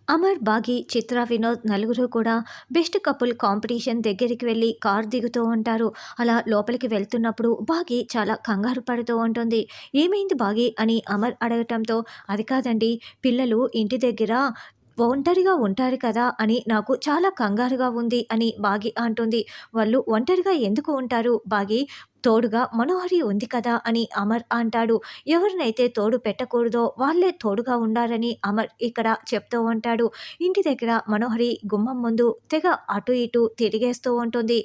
అమర్, బాగి, చిత్ర, వినోద్ నలుగురు కూడా best couple competition దగ్గరికి వెళ్ళి కారు దిగుతూ ఉంటారు. అలా లోపలికి వెళ్తున్నప్పుడు బాగి చాలా కంగారు పడుతూ ఉంటుంది. "ఏమైంది బాగి?" అని అమర్ అడగటంతో, "అది కాదండి, పిల్లలు ఇంటి దగ్గర ఒంటరిగా ఉంటారు కదా అని నాకు చాలా కంగారుగా ఉంది" అని బాగి అంటుంది. "వాళ్ళు ఒంటరిగా ఎందుకు ఉంటారు బాగి? తోడుగా మనోహరి ఉంది కదా" అని అమర్ అంటాడు. ఎవరినైతే తోడు పెట్టకూడదో వాళ్ళే తోడుగా ఉండాలని అమర్ ఇక్కడ చెప్తూ ఉంటాడు. ఇంటి దగ్గర మనోహరి గుమ్మం ముందు తెగ అటు ఇటు తిరిగేస్తూ ఉంటుంది.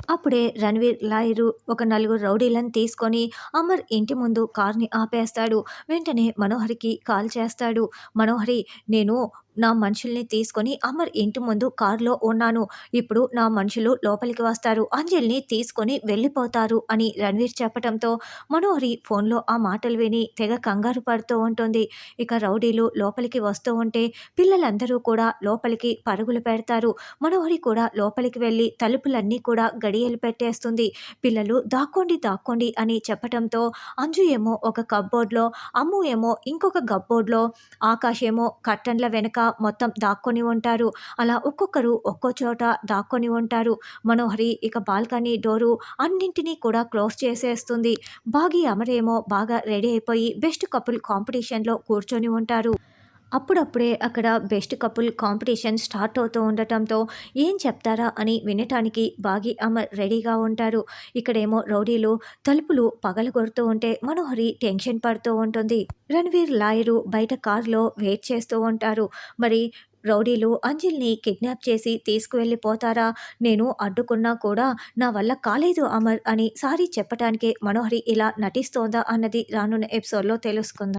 అప్పుడే రణవీర్ లాయరు ఒక నలుగురు రౌడీలను తీసుకొని అమర్ ఇంటి ముందు కార్ని ఆపేస్తాడు. వెంటనే మనోహరికి కాల్ చేస్తాడు. "మనోహరి, నేను నా మనుషుల్ని తీసుకొని అమర్ ఇంటి ముందు కారులో ఉన్నాను. ఇప్పుడు నా మనుషులు లోపలికి వస్తారు. అంజలిని తీసుకొని వెళ్ళిపోతారు" అని రణవీర్ చెప్పటంతో మనోహరి ఫోన్లో ఆ మాటలు విని తెగ కంగారు పడుతూ ఉంటుంది. ఇక రౌడీలు లోపలికి వస్తూ ఉంటే పిల్లలందరూ కూడా లోపలికి పరుగులు పెడతారు. మనోహరి కూడా లోపలికి వెళ్ళి తలుపులన్నీ కూడా గడియలు పెట్టేస్తుంది. పిల్లలు దాక్కోండి దాక్కోండి అని చెప్పటంతో అంజు ఏమో ఒక కప్‌బోర్డ్‌లో, అమ్ము ఏమో ఇంకొక కప్‌బోర్డ్‌లో, ఆకాష్ ఏమో కర్టన్‌ల వెనక మొత్తం దాక్కొని ఉంటారు. అలా ఒక్కొక్కరు ఒక్కో చోట దాక్కొని ఉంటారు. మనోహరి ఇక బాల్కనీ డోరు అన్నింటినీ కూడా క్లోజ్ చేసేస్తుంది. బాగి, అమరేమో బాగా రెడీ అయిపోయి బెస్ట్ కపుల్ కాంపిటీషన్‌లో కూర్చొని ఉంటారు. అప్పుడప్పుడే అక్కడ బెస్ట్ కపుల్ కాంపిటీషన్ స్టార్ట్ అవుతూ ఉండటంతో ఏం చెప్తారా అని వినటానికి బాగి, అమర్ రెడీగా ఉంటారు. ఇక్కడేమో రౌడీలు తలుపులు పగలగొడుతూ ఉంటే మనోహరి టెన్షన్ పడుతూ ఉంటుంది. రణవీర్ లాయరు బయట కారులో వెయిట్ చేస్తూ ఉంటారు. మరి రౌడీలు అంజలిని కిడ్నాప్ చేసి తీసుకువెళ్ళిపోతారా? నేను అడ్డుకున్నా కూడా నా వల్ల కాలేదు అమర్ అని సారీ చెప్పటానికే మనోహరి ఇలా నటిస్తోందా అన్నది రానున్న ఎపిసోడ్‌లో తెలుసుకుందాం.